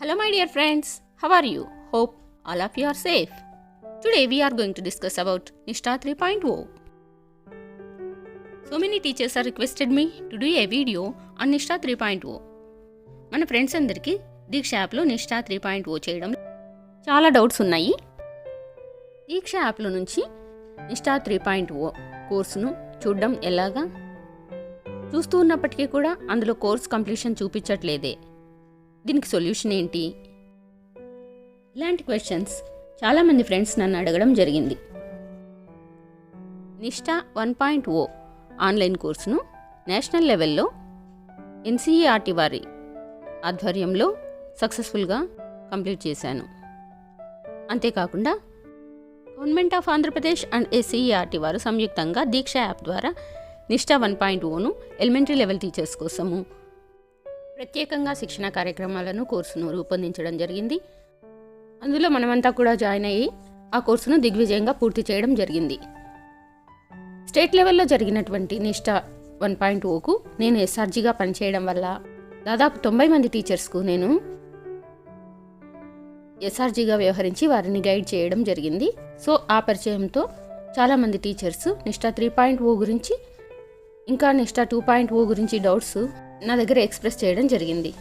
Hello my dear friends, how are you? Hope all of you are safe. Today we are going to discuss about Nishtha 3.0. So many teachers have requested me to do a video on Nishtha 3.0. మన friends అందరికీ దీక్ష యాప్లో Nishtha 3.0 చేయడం చాలా doubts ఉన్నాయి. దీక్ష యాప్లో నుంచి Nishtha 3.0 కోర్సును చూడడం ఎలాగా? చూస్తూ ఉన్నప్పటికీ కూడా అందులో కోర్స్ కంప్లీషన్ చూపించట్లేదే, దీనికి సొల్యూషన్ ఏంటి? ఇలాంటి క్వశ్చన్స్ చాలామంది ఫ్రెండ్స్ నన్ను అడగడం జరిగింది. Nishtha 1.0 ఆన్లైన్ కోర్సును నేషనల్ లెవెల్లో NCERT వారి ఆధ్వర్యంలో సక్సెస్ఫుల్గా కంప్లీట్ చేశాను. అంతేకాకుండా government of Andhra Pradesh and SCERT వారు సంయుక్తంగా దీక్ష యాప్ ద్వారా Nishtha 1.0ను ఎలిమెంటరీ లెవెల్ టీచర్స్ కోసము ప్రత్యేకంగా శిక్షణ కార్యక్రమాలను కోర్సును రూపొందించడం జరిగింది. అందులో మనమంతా కూడా జాయిన్ అయ్యి ఆ కోర్సును దిగ్విజయంగా పూర్తి చేయడం జరిగింది. స్టేట్ లెవెల్లో జరిగినటువంటి Nishtha 1.0కు నేను SRGగా పనిచేయడం వల్ల దాదాపు 90 మంది టీచర్స్కు నేను SRGగా వ్యవహరించి వారిని గైడ్ చేయడం జరిగింది. సో ఆ పరిచయంతో చాలామంది టీచర్స్ Nishtha 3.0 గురించి ఇంకా Nishtha 2.0 గురించి డౌట్స్ నా దగ్గర ఎక్స్ప్రెస్ చేయడం జరిగింది.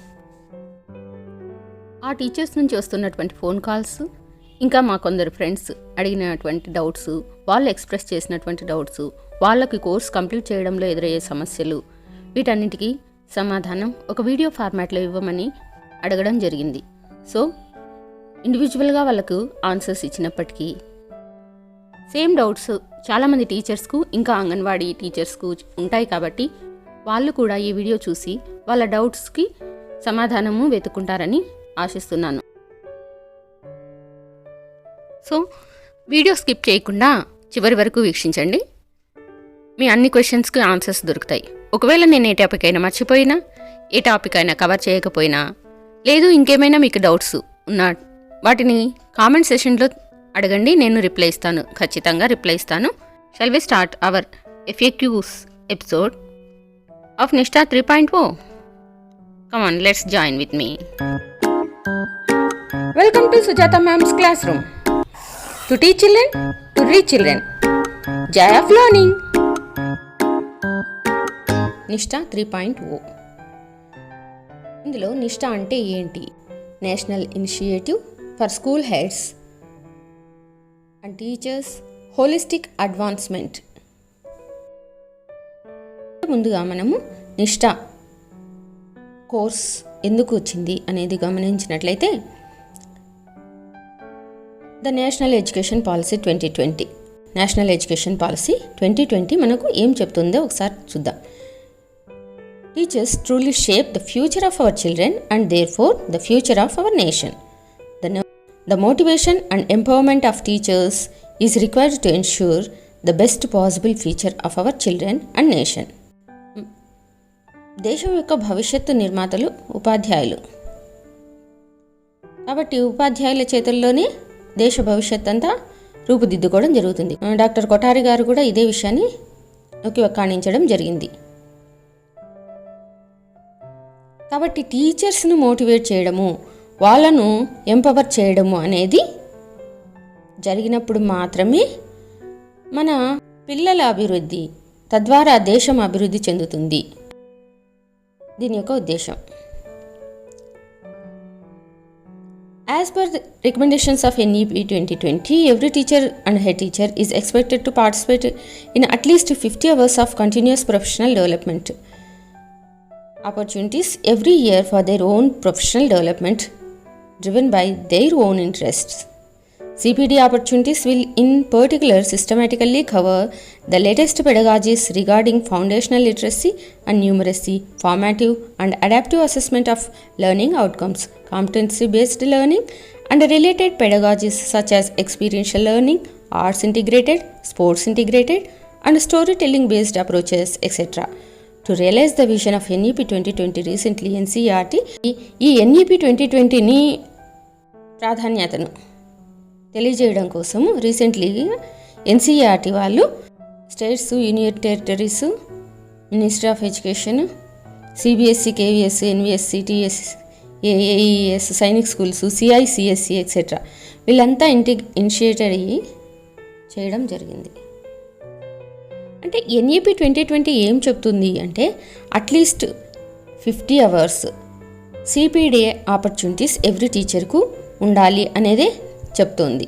ఆ టీచర్స్ నుంచి వస్తున్నటువంటి ఫోన్ కాల్స్, ఇంకా మా కొందరు ఫ్రెండ్స్ అడిగినటువంటి డౌట్స్, వాళ్ళు ఎక్స్ప్రెస్ చేసినటువంటి డౌట్స్, వాళ్ళకి కోర్స్ కంప్లీట్ చేయడంలో ఎదురయ్యే సమస్యలు, వీటన్నిటికీ సమాధానం ఒక వీడియో ఫార్మాట్లో ఇవ్వమని అడగడం జరిగింది. సో ఇండివిజువల్గా వాళ్ళకు ఆన్సర్స్ ఇచ్చినప్పటికీ సేమ్ డౌట్స్ చాలామంది టీచర్స్కు ఇంకా అంగన్వాడీ టీచర్స్కు ఉంటాయి కాబట్టి వాళ్ళు కూడా ఈ వీడియో చూసి వాళ్ళ డౌట్స్కి సమాధానము వెతుక్కుంటారని ఆశిస్తున్నాను. సో వీడియో స్కిప్ చేయకుండా చివరి వరకు వీక్షించండి. మీ అన్ని క్వశ్చన్స్కి ఆన్సర్స్ దొరుకుతాయి. ఒకవేళ నేను ఏ టాపిక్ అయినా మర్చిపోయినా, ఏ టాపిక్ అయినా కవర్ చేయకపోయినా, లేదు ఇంకేమైనా మీకు డౌట్స్ ఉన్నా వాటిని కామెంట్ సెషన్లో అడగండి, నేను రిప్లై ఇస్తాను, ఖచ్చితంగా రిప్లై ఇస్తాను. Shall we start our FAQs episode of Nishtha 3.0. Come on, let's join with me. Welcome to Sujata Ma'am's classroom. To teach children, to reach children. Joy of learning. Nishtha 3.0. ఇందులో Nishtha అంటే ఏంటి? National initiative for school heads and teachers holistic advancement. ముందుగా మనము Nishtha course ఎందుకు వచ్చింది అనేది గమనించినట్లయితే, the national education policy 2020 national education policy 2020 మనకు ఏం చెప్తుందో ఒకసారి చూద్దాం. Teachers truly shape the future of our children and therefore the future of our nation. The motivation and empowerment of teachers is required to ensure the best possible future of our children and nation. దేశం యొక్క భవిష్యత్తు నిర్మాతలు ఉపాధ్యాయులు కాబట్టి ఉపాధ్యాయుల చేతుల్లోనే దేశ భవిష్యత్ అంతా రూపుదిద్దుకోవడం జరుగుతుంది. డాక్టర్ కొఠారి గారు కూడా ఇదే విషయాన్ని నొక్కి వక్కాణించడం జరిగింది. కాబట్టి టీచర్స్ను మోటివేట్ చేయడము, వాళ్ళను ఎంపవర్ చేయడము అనేది జరిగినప్పుడు మాత్రమే మన పిల్లల అభివృద్ధి, తద్వారా దేశం అభివృద్ధి చెందుతుంది. దీని యొక్క ఉద్దేశం, as per the recommendations of NEP 2020, every teacher and head teacher is expected to participate in at least 50 hours of continuous professional development opportunities every year for their own professional development driven by their own interests. CPD opportunities will in particular systematically cover the latest pedagogies regarding foundational literacy and numeracy, formative and adaptive assessment of learning outcomes, competency-based learning and related pedagogies such as experiential learning, arts integrated, sports integrated and storytelling-based approaches, etc. To realize the vision of NEP 2020, recently NCERT ఈ NEP 2020ని ప్రాధాన్యతను తెలియజేయడం కోసము recently NCERT వాళ్ళు states, union territories, ministry of education, CBSE, KVS, NVSE, TS AAES, Sainik schools, CICSC etcetera వీళ్ళంతా initiated అయ్యి చేయడం జరిగింది. అంటే ఎన్ఈపి 2020 ఏం చెప్తుంది అంటే అట్లీస్ట్ 50 hours సిపిడిఏ ఆపర్చునిటీస్ ఎవ్రీ టీచర్కు ఉండాలి అనేదే చెప్తుంది.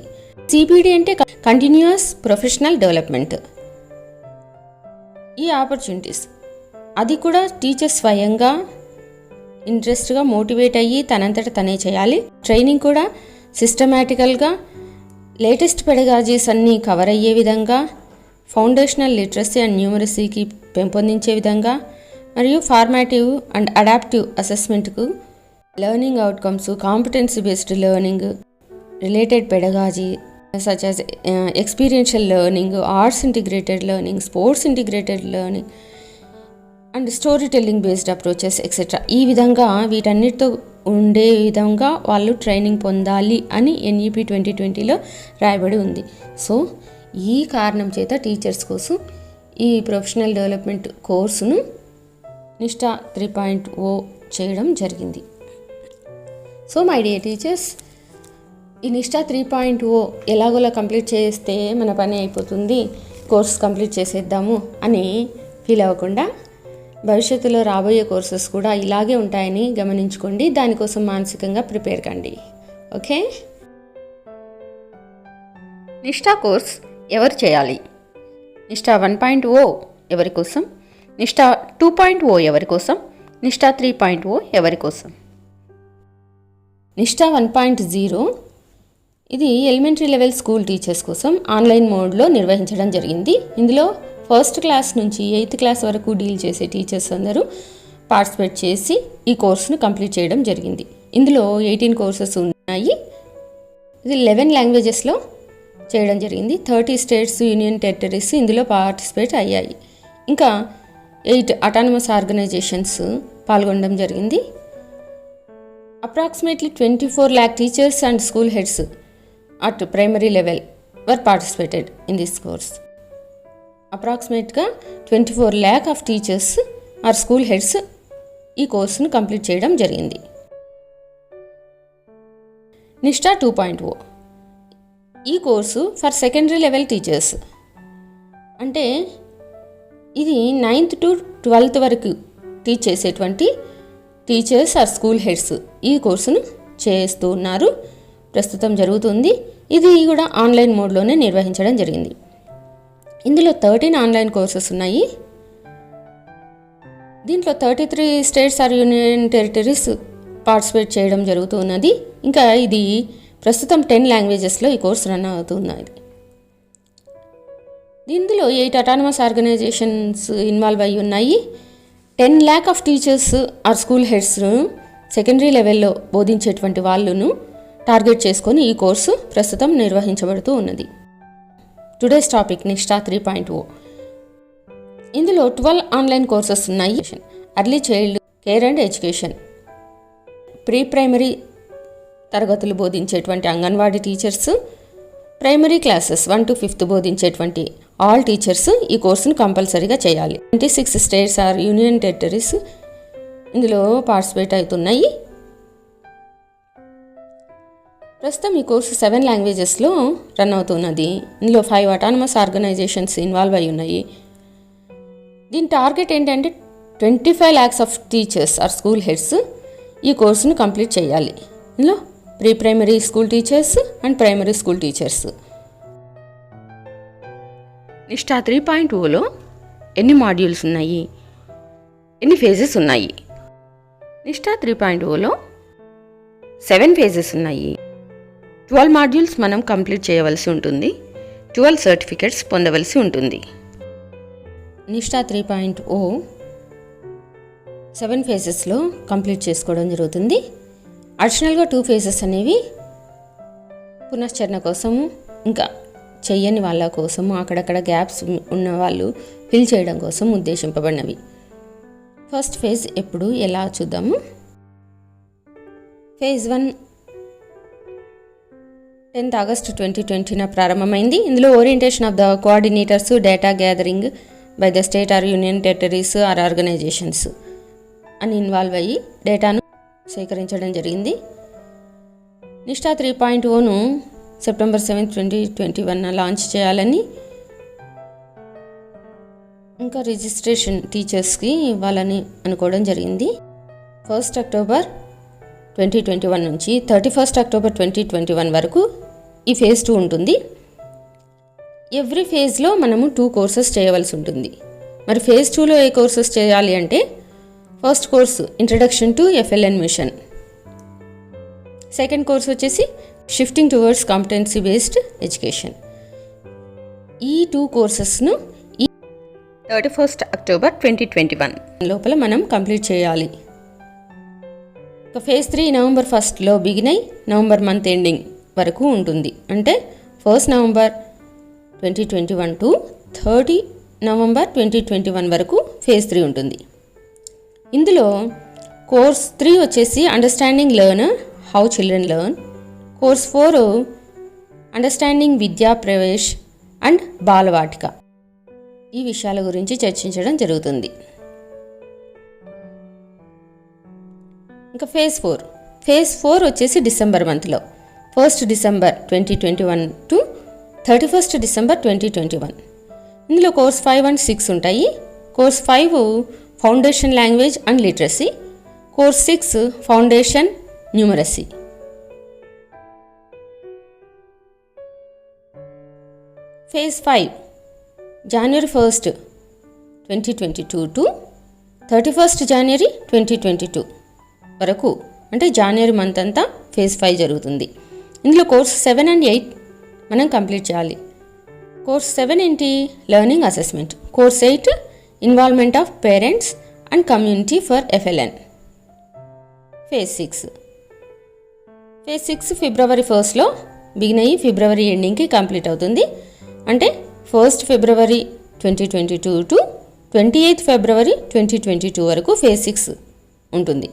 సిపిడి అంటే కంటిన్యూస్ ప్రొఫెషనల్ డెవలప్మెంట్. ఈ ఆపర్చునిటీస్ అది కూడా టీచర్ స్వయంగా ఇంట్రెస్ట్గా మోటివేట్ అయ్యి తనంతట తనే చేయాలి. ట్రైనింగ్ కూడా సిస్టమేటికల్గా లేటెస్ట్ పెడగాజీస్ అన్నీ కవర్ అయ్యే విధంగా, ఫౌండేషనల్ లిటరసీ అండ్ న్యూమరసీకి పెంపొందించే విధంగా, మరియు ఫార్మాటివ్ అండ్ అడాప్టివ్ అసెస్మెంట్కు, learning outcomes, competency based learning, related pedagogy such as experiential learning, arts integrated learning, sports integrated learning and story telling based approaches etcetera ఈ విధంగా వీటన్నిటితో ఉండే విధంగా వాళ్ళు ట్రైనింగ్ పొందాలి అని ఎన్ఈపి 2020లో రాయబడి ఉంది. సో ఈ కారణం చేత టీచర్స్ కోసం ఈ ప్రొఫెషనల్ డెవలప్మెంట్ కోర్సును నిష్ఠా 3.0 చేయడం జరిగింది. సో మై డియర్ టీచర్స్, ఈ నిష్ఠా 3.0 ఎలాగోలా కంప్లీట్ చేస్తే మన పని అయిపోతుంది, కోర్స్ కంప్లీట్ చేసేద్దాము అని ఫీల్ అవ్వకుండా భవిష్యత్తులో రాబోయే కోర్సెస్ కూడా ఇలాగే ఉంటాయని గమనించుకోండి. దానికోసం మానసికంగా ప్రిపేర్ కండి. ఓకే, నిష్ఠా కోర్స్ ఎవరు చేయాలి? నిష్ఠా 1.0 ఎవరి కోసం? నిష్ఠా 2.0 ఎవరి కోసం? నిష్ఠా 3.0 ఎవరి కోసం? నిష్ఠా 1.0 ఇది ఎలిమెంటరీ లెవెల్ స్కూల్ టీచర్స్ కోసం ఆన్లైన్ మోడ్లో నిర్వహించడం జరిగింది. ఇందులో 1st క్లాస్ నుంచి 8th క్లాస్ వరకు డీల్ చేసే టీచర్స్ అందరూ పార్టిసిపేట్ చేసి ఈ కోర్సును కంప్లీట్ చేయడం జరిగింది. ఇందులో 18 కోర్సెస్ ఉన్నాయి. ఇది 11 లాంగ్వేజెస్లో చేయడం జరిగింది. 30 స్టేట్స్, యూనియన్ టెరిటరీస్ ఇందులో పార్టిసిపేట్ అయ్యాయి. ఇంకా 8 అటానమస్ ఆర్గనైజేషన్స్ పాల్గొనడం జరిగింది. Approximately 24 lakh teachers and school heads at primary level were participated in this course. అప్రాక్సిమేట్గా 24 lakh of teachers or school heads ఈ కోర్సును కంప్లీట్ చేయడం జరిగింది. నిష్ఠా 2.0 ఈ course for secondary level teachers. అంటే ఇది 9th to 12th వరకు టీచ్ చేసేటువంటి టీచర్స్ ఆర్ స్కూల్ హెడ్స్ ఈ కోర్సును చేస్తూ ఉన్నారు. ప్రస్తుతం జరుగుతుంది. ఇది కూడా ఆన్లైన్ మోడ్లోనే నిర్వహించడం జరిగింది. ఇందులో 13 ఆన్లైన్ కోర్సెస్ ఉన్నాయి. దీంట్లో 33 states or union territories participate చేయడం జరుగుతున్నది. ఇంకా ఇది ప్రస్తుతం 10 లాంగ్వేజెస్లో ఈ కోర్స్ రన్ అవుతున్నది. ఇందులో 8 అటానమస్ ఆర్గనైజేషన్స్ ఇన్వాల్వ్ అయి ఉన్నాయి. 10 lakh of teachers or school heads secondary లెవెల్లో బోధించేటువంటి వాళ్ళను టార్గెట్ చేసుకొని ఈ కోర్సు ప్రస్తుతం నిర్వహించబడుతూ ఉన్నది. Today's topic Nishtha 3.0. ఇందులో 12 ఆన్లైన్ కోర్సెస్ ఉన్నాయి. Early child care and education, pre primary తరగతులు బోధించేటువంటి anganwadi teachers, primary classes 1 to 5th బోధించేటువంటి ఆల్ టీచర్స్ ఈ కోర్సును కంపల్సరీగా చేయాలి. 26 స్టేట్స్ ఆర్ యూనియన్ టెరిటరీస్ ఇందులో పార్టిసిపేట్ అవుతున్నాయి. ప్రస్తుతం ఈ కోర్సు 7 లాంగ్వేజెస్లో రన్ అవుతున్నది. ఇందులో 5 అటానమస్ ఆర్గనైజేషన్స్ ఇన్వాల్వ్ అయి ఉన్నాయి. దీని టార్గెట్ ఏంటంటే 25 lakhs of teachers or school heads ఈ కోర్సును కంప్లీట్ చేయాలి. ఇందులో pre primary school teachers and primary school teachers. Nishtha 3.0లో ఎన్ని మాడ్యూల్స్ ఉన్నాయి, ఎన్ని ఫేజెస్ ఉన్నాయి? నిష్ఠా 3.0లో 7 ఫేజెస్ ఉన్నాయి. 12 మాడ్యూల్స్ మనం కంప్లీట్ చేయవలసి ఉంటుంది. 12 సర్టిఫికెట్స్ పొందవలసి ఉంటుంది. నిష్ఠా 3.0 7 ఫేజెస్లో కంప్లీట్ చేసుకోవడం జరుగుతుంది. అడిషనల్గా 2 ఫేజెస్ అనేవి పునశ్చరణ కోసము, ఇంకా చెయ్యని వాళ్ళ కోసము, అక్కడక్కడ గ్యాప్స్ ఉన్న వాళ్ళు ఫిల్ చేయడం కోసం ఉద్దేశింపబడినవి. ఫస్ట్ ఫేజ్ ఎప్పుడు ఎలా చూద్దాము. ఫేజ్ 1 10th August 2020 ప్రారంభమైంది. ఇందులో orientation of the coordinators, data gathering by the state or union territories or organisations అని ఇన్వాల్వ్ అయ్యి డేటాను సేకరించడం జరిగింది. నిష్టా 3.0ను సెప్టెంబర్ 7, 2021 లాంచ్ చేయాలని, ఇంకా రిజిస్ట్రేషన్ టీచర్స్కి ఇవ్వాలని అనుకోవడం జరిగింది. 1 అక్టోబర్ 2021 నుంచి 31 అక్టోబర్ 2021 వరకు ఈ ఫేజ్ 2 ఉంటుంది. ఎవ్రీ ఫేజ్లో మనము 2 కోర్సెస్ చేయవలసి ఉంటుంది. మరి ఫేజ్ 2లో ఏ కోర్సెస్ చేయాలి అంటే, first course introduction to FLN mission, second course వచ్చేసి shifting towards competency based education. ఈ 2 కోర్సెస్ను 31 అక్టోబర్ 2021 లోపల మనం కంప్లీట్ చేయాలి. ఇక ఫేజ్ 3 నవంబర్ 1లో బిగిన్ అయి నవంబర్ మంత్ ఎండింగ్ వరకు ఉంటుంది. అంటే 1 నవంబర్ 2021 టు 30 నవంబర్ 2021 వరకు ఫేజ్ 3 ఉంటుంది. ఇందులో కోర్స్ 3 వచ్చేసి understanding learner how children learn, course 4 understanding విద్యా ప్రవేశ్ అండ్ బాలవాటిక. ఈ విషయాల గురించి చర్చించడం జరుగుతుంది. ఇంకా ఫేజ్ 4 వచ్చేసి డిసెంబర్ మంత్లో 1 డిసెంబర్ 2021 టు 31 డిసెంబర్ 2021. ఇందులో కోర్స్ 5 అండ్ 6 ఉంటాయి. Course 5 foundation language and literacy, course 6 foundation numeracy. Phase 5 January 1, 2022 to 31 జనవరి 2022 వరకు, అంటే జనవరి మంత్ అంతా ఫేజ్ 5 జరుగుతుంది. ఇందులో కోర్స్ 7 అండ్ 8 మనం కంప్లీట్ చేయాలి. కోర్స్ 7 ఏంటి? Learning assessment. Course 8 involvement of parents and community for FLN. Phase 6 ఫిబ్రవరి 1లో బిగిన్ అయ్యి ఫిబ్రవరి ఎండింగ్కి కంప్లీట్ అవుతుంది. అంటే 1 ఫిబ్రవరి 2022 టు 28 ఫిబ్రవరి 2022 వరకు ఫేజ్ 6 ఉంటుంది.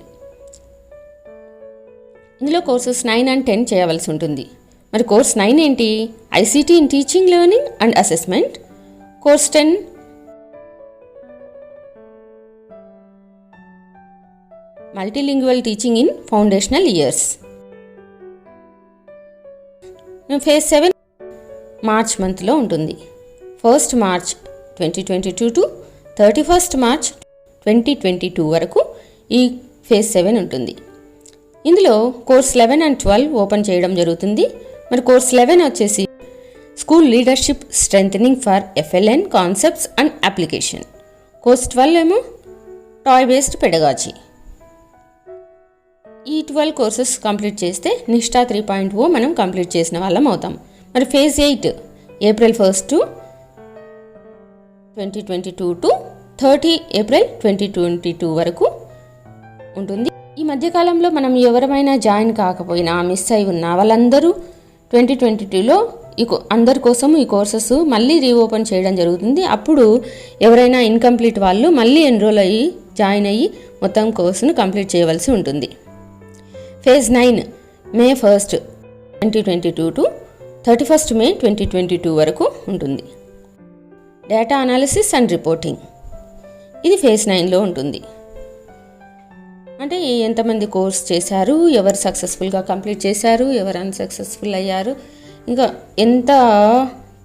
ఇందులో కోర్సెస్ 9 అండ్ 10 చేయవలసి ఉంటుంది. మరి కోర్స్ 9 ఏంటి? ICT in teaching learning and assessment. Course 10 multilingual teaching in foundational years. Phase 7 March మంత్లో ఉంటుంది. 1 మార్చ్ 2022 టు 31 మార్చ్ 2022 వరకు ఈ ఫేజ్ 7 ఉంటుంది. ఇందులో కోర్స్ 11 అండ్ 12 ఓపెన్ చేయడం జరుగుతుంది. మరి కోర్స్ 11 వచ్చేసి school leadership strengthening for FLN concepts and application. Course 12 ఏమో టాయ్ బేస్డ్ పెడగాజీ. ఈ 12 కోర్సెస్ కంప్లీట్ చేస్తే నిష్టా 3.0 మనం కంప్లీట్ చేసిన వాళ్ళం అవుతాం. మరి ఫేజ్ 8 ఏప్రిల్ 1 2022 టు 30 ఏప్రిల్ 2022 వరకు ఉంటుంది. ఈ మధ్యకాలంలో మనం ఎవరైనా జాయిన్ కాకపోయినా మిస్ అయి ఉన్నా వాళ్ళందరూ 2022లో అందరి కోసం ఈ కోర్సెస్ మళ్ళీ రీఓపెన్ చేయడం జరుగుతుంది. అప్పుడు ఎవరైనా ఇన్కంప్లీట్ వాళ్ళు మళ్ళీ ఎన్రోల్ అయ్యి జాయిన్ అయ్యి మొత్తం కోర్సును కంప్లీట్ చేయవలసి ఉంటుంది. ఫేజ్ 9 మే 1, 2022 టు 31 మే 2022 వరకు ఉంటుంది. డేటా అనాలిసిస్ అండ్ రిపోర్టింగ్ ఇది ఫేజ్ 9లో ఉంటుంది. అంటే ఎంతమంది కోర్స్ చేశారు, ఎవరు సక్సెస్ఫుల్గా కంప్లీట్ చేశారు, ఎవరు అన్సక్సెస్ఫుల్ అయ్యారు, ఇంకా ఎంత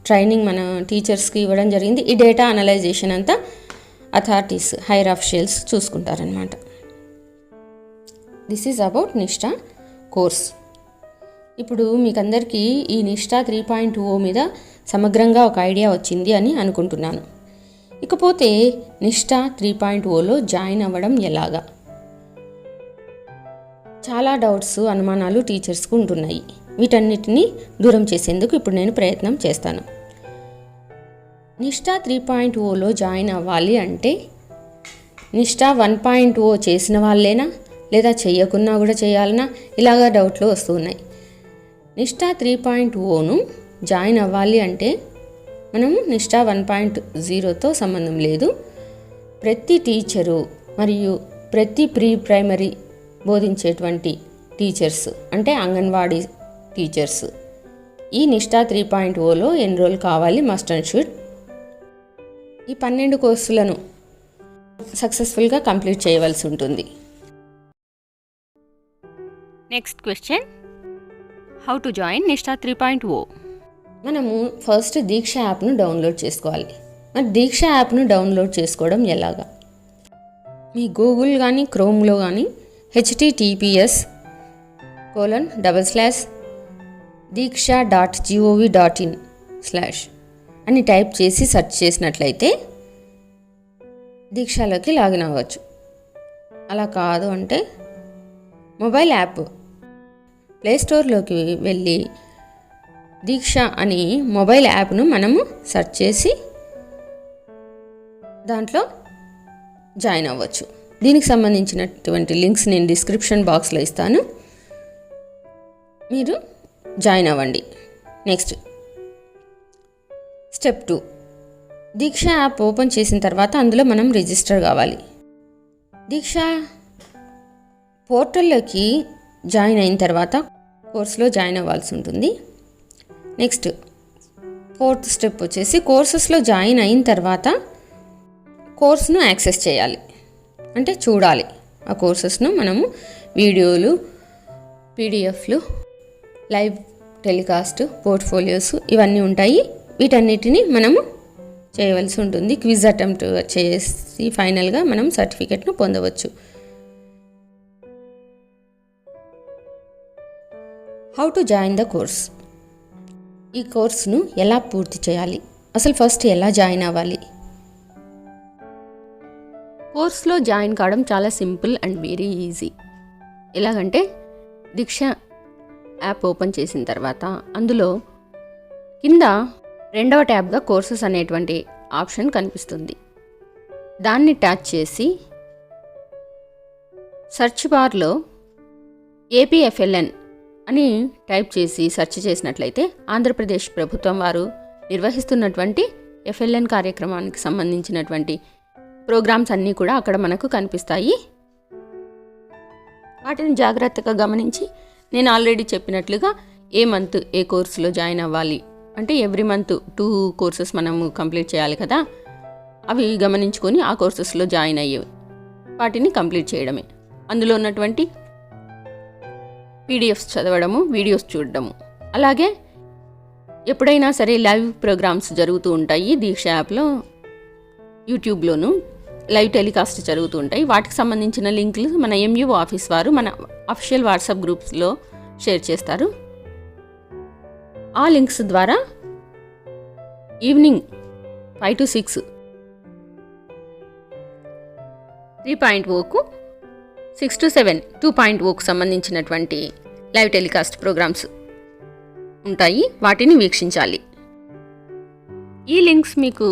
ట్రైనింగ్ మన టీచర్స్కి ఇవ్వడం జరిగింది, ఈ డేటా అనలైజేషన్ అంతా అథారిటీస్ హైయర్ అఫీషియల్స్ చూసుకుంటారనమాట. This is about Nishtha course. ఇప్పుడు మీకందరికీ ఈ నిష్టా 3.0 మీద సమగ్రంగా ఒక ఐడియా వచ్చింది అని అనుకుంటున్నాను. ఇకపోతే నిష్టా 3.0లో జాయిన్ అవ్వడం ఎలాగా? చాలా డౌట్స్, అనుమానాలు టీచర్స్కు ఉంటున్నాయి. వీటన్నిటిని దూరం చేసేందుకు ఇప్పుడు నేను ప్రయత్నం చేస్తాను. నిష్టా 3.0లో జాయిన్ అవ్వాలి అంటే నిష్టా 1.0 చేసిన వాళ్ళేనా, లేదా చేయకున్నా కూడా చేయాలన్నా, ఇలాగా డౌట్లు వస్తూ ఉన్నాయి. నిష్టా 3.0ను జాయిన్ అవ్వాలి అంటే మనము నిష్టా 1.0తో సంబంధం లేదు. ప్రతి టీచరు మరియు ప్రతి ప్రైమరీ బోధించేటువంటి టీచర్స్ అంటే అంగన్వాడీ టీచర్స్ ఈ నిష్టా 3.0లో ఎన్రోల్ కావాలి, మస్ట్ అండ్ షుడ్. ఈ 12 కోర్సులను సక్సెస్ఫుల్గా కంప్లీట్ చేయవలసి ఉంటుంది. Next question, how to join Nishtha 3.0. మనము ఫస్ట్ దీక్ష యాప్ను డౌన్లోడ్ చేసుకోవాలి. మరి దీక్ష యాప్ను డౌన్లోడ్ చేసుకోవడం ఎలాగా? మీ గూగుల్ కానీ క్రోమ్లో కానీ https://diksha.gov.in/ అని టైప్ చేసి సెర్చ్ చేసినట్లయితే దీక్షలోకి లాగిన్ అవ్వచ్చు. అలా కాదు అంటే మొబైల్ యాప్ ప్లేస్టోర్లోకి వెళ్ళి దీక్ష అని మొబైల్ యాప్ను మనము సెర్చ్ చేసి దాంట్లో జాయిన్ అవ్వచ్చు. దీనికి సంబంధించినటువంటి లింక్స్ నేను డిస్క్రిప్షన్ బాక్స్లో ఇస్తాను, మీరు జాయిన్ అవ్వండి. నెక్స్ట్ స్టెప్ 2, దీక్ష యాప్ ఓపెన్ చేసిన తర్వాత అందులో మనం రిజిస్టర్ కావాలి. దీక్ష పోర్టల్లోకి జాయిన్ అయిన తర్వాత కోర్సులో జాయిన్ అవ్వాల్సి ఉంటుంది. నెక్స్ట్ 4th స్టెప్ వచ్చేసి కోర్సెస్లో జాయిన్ అయిన తర్వాత కోర్సును యాక్సెస్ చేయాలి, అంటే చూడాలి. ఆ కోర్సెస్ను మనము వీడియోలు, పీడిఎఫ్లు, లైవ్ టెలికాస్ట్, పోర్ట్ఫోలియోస్ ఇవన్నీ ఉంటాయి. వీటన్నిటిని మనము చేయవలసి ఉంటుంది. క్విజ్ అటెంప్ట్ చేసి ఫైనల్గా మనం సర్టిఫికెట్ను పొందవచ్చు. How to join the course. ఈ కోర్సును ఎలా పూర్తి చేయాలి, అసలు ఫస్ట్ ఎలా జాయిన్ అవ్వాలి? కోర్సులో జాయిన్ కావడం చాలా సింపుల్ అండ్ వెరీ ఈజీ. ఎలాగంటే దీక్ష యాప్ ఓపెన్ చేసిన తర్వాత అందులో కింద 2వ ట్యాబ్గా కోర్సెస్ అనేటువంటి ఆప్షన్ కనిపిస్తుంది. దాన్ని టచ్ చేసి సెర్చ్ బార్లో ఏపీఎఫ్ఎల్ఎన్ అని టైప్ చేసి సెర్చ్ చేసినట్లయితే ఆంధ్రప్రదేశ్ ప్రభుత్వం వారు నిర్వహిస్తున్నటువంటి ఎఫ్ఎల్ఎన్ కార్యక్రమానికి సంబంధించినటువంటి ప్రోగ్రామ్స్ అన్నీ కూడా అక్కడ మనకు కనిపిస్తాయి. వాటిని జాగ్రత్తగా గమనించి నేను ఆల్రెడీ చెప్పినట్లుగా ఏ మంత్ ఏ కోర్సులో జాయిన్ అవ్వాలి అంటే ఎవ్రీ మంత్ 2 కోర్సెస్ మనము కంప్లీట్ చేయాలి కదా, అవి గమనించుకొని ఆ కోర్సెస్లో జాయిన్ అయ్యేవి వాటిని కంప్లీట్ చేయడమే. అందులో ఉన్నటువంటి పీడిఎఫ్స్ చదవడము, వీడియోస్ చూడడము. అలాగే ఎప్పుడైనా సరే లైవ్ ప్రోగ్రామ్స్ జరుగుతూ ఉంటాయి దీక్ష యాప్లో, యూట్యూబ్లోను లైవ్ టెలికాస్ట్ జరుగుతూ ఉంటాయి. వాటికి సంబంధించిన లింకులు మన ఎంయూఓ ఆఫీస్ వారు మన అఫీషియల్ వాట్సాప్ గ్రూప్స్లో షేర్ చేస్తారు. ఆ లింక్స్ ద్వారా ఈవినింగ్ 5 to 6 3.0కు 6 to 7 2.0కు సంబంధించినటువంటి లైవ్ టెలికాస్ట్ ప్రోగ్రామ్స్ ఉంటాయి, వాటిని వీక్షించాలి. ఈ లింక్స్ మీకు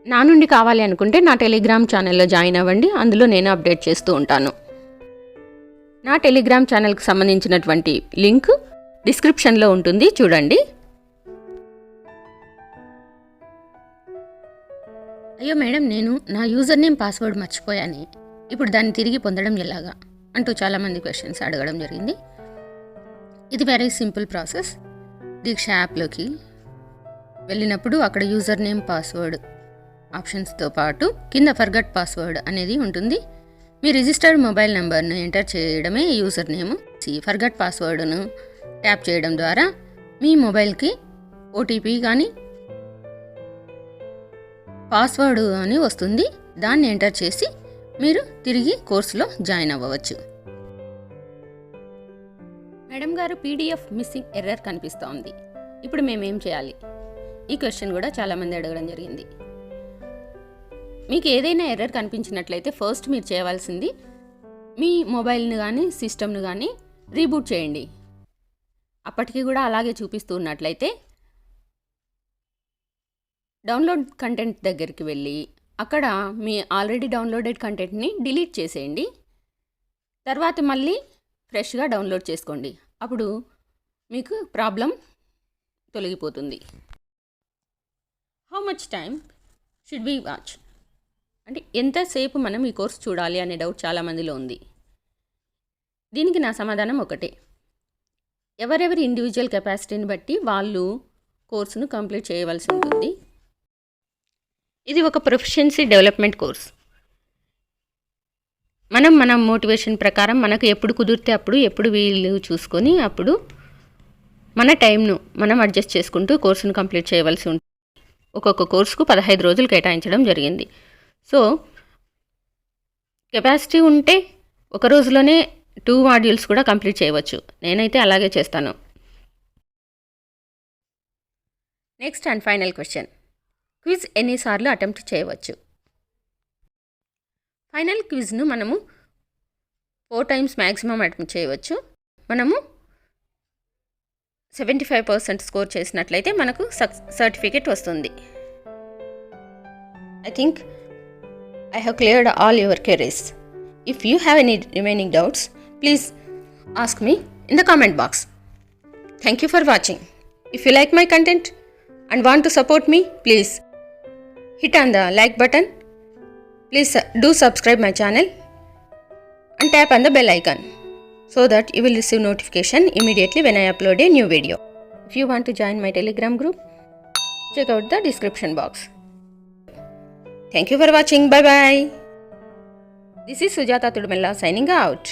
నా నుండి కావాలి అనుకుంటే నా టెలిగ్రామ్ ఛానల్లో జాయిన్ అవ్వండి, అందులో నేను అప్డేట్ చేస్తూ ఉంటాను. నా టెలిగ్రామ్ ఛానల్కి సంబంధించినటువంటి లింక్ డిస్క్రిప్షన్లో ఉంటుంది, చూడండి. అయ్యో మేడం, నేను నా యూజర్ నేమ్ పాస్వర్డ్ మర్చిపోయాను, ఇప్పుడు దాన్ని తిరిగి పొందడం ఎలాగా అంటూ చాలామంది క్వశ్చన్స్ అడగడం జరిగింది. ఇది వెరీ సింపుల్ ప్రాసెస్. దీక్ష యాప్లోకి వెళ్ళినప్పుడు అక్కడ యూజర్ నేమ్ పాస్వర్డ్ ఆప్షన్స్తో పాటు కింద ఫర్గట్ పాస్వర్డ్ అనేది ఉంటుంది. మీ రిజిస్టర్డ్ మొబైల్ నెంబర్ను ఎంటర్ చేయడమే యూజర్ నేమ్. ఫర్గట్ పాస్వర్డ్ను ట్యాప్ చేయడం ద్వారా మీ మొబైల్కి ఓటీపీ కానీ పాస్వర్డ్ అని వస్తుంది. దాన్ని ఎంటర్ చేసి మీరు తిరిగి కోర్సులో జాయిన్ అవ్వవచ్చు. మేడం గారు, పీడిఎఫ్ మిస్సింగ్ ఎర్రర్ కనిపిస్తోంది, ఇప్పుడు మేమేం చేయాలి? ఈ క్వశ్చన్ కూడా చాలామంది అడగడం జరిగింది. మీకు ఏదైనా ఎర్రర్ కనిపించినట్లయితే ఫస్ట్ మీరు చేయవలసింది మీ మొబైల్ని కానీ సిస్టమ్ను కానీ రీబూట్ చేయండి. అప్పటికి కూడా అలాగే చూపిస్తూ ఉన్నట్లయితే డౌన్లోడ్ కంటెంట్ దగ్గరికి వెళ్ళి అక్కడ మీ ఆల్రెడీ డౌన్లోడెడ్ కంటెంట్ని డిలీట్ చేసేయండి. తర్వాత మళ్ళీ ఫ్రెష్గా డౌన్లోడ్ చేసుకోండి. అప్పుడు మీకు ప్రాబ్లం తొలగిపోతుంది. How much time should we watch అంటే ఎంతసేపు మనం ఈ కోర్స్ చూడాలి అనే డౌట్ చాలామందిలో ఉంది. దీనికి నా సమాధానం ఒకటే, ఎవరెవరి ఇండివిజువల్ కెపాసిటీని బట్టి వాళ్ళు కోర్సును కంప్లీట్ చేయవలసి ఉంటుంది. ఇది ఒక ప్రొఫిషియన్సీ డెవలప్మెంట్ కోర్స్. మన మోటివేషన్ ప్రకారం మనకు ఎప్పుడు కుదిరితే అప్పుడు, ఎప్పుడు వీలు చూసుకొని అప్పుడు మన టైంను మనం అడ్జస్ట్ చేసుకుంటూ కోర్సును కంప్లీట్ చేయవలసి ఉంటుంది. ఒక్కొక్క కోర్సుకు 15 రోజులు కేటాయించడం జరిగింది. సో కెపాసిటీ ఉంటే ఒక రోజులోనే 2 మాడ్యూల్స్ కూడా కంప్లీట్ చేయవచ్చు. నేనైతే అలాగే చేస్తాను. Next and final question, quiz ఎన్నిసార్లు అటెంప్ట్ చేయవచ్చు? ఫైనల్ క్విజ్ను మనము 4 టైమ్స్ మ్యాక్సిమం అటెంప్ట్ చేయవచ్చు. మనము 75% స్కోర్ చేసినట్లయితే మనకు సర్టిఫికేట్ వస్తుంది. I think I have cleared all your queries. If you have any remaining doubts, please ask me in the comment box. Thank you for watching. If you like my content and want to support me, please hit on the like button. Please do subscribe my channel and tap on the bell icon so that you will receive notification immediately when I upload a new video. If you want to join my Telegram group, check out the description box. Thank you for watching. Bye bye. This is Sujata Tudumella signing out.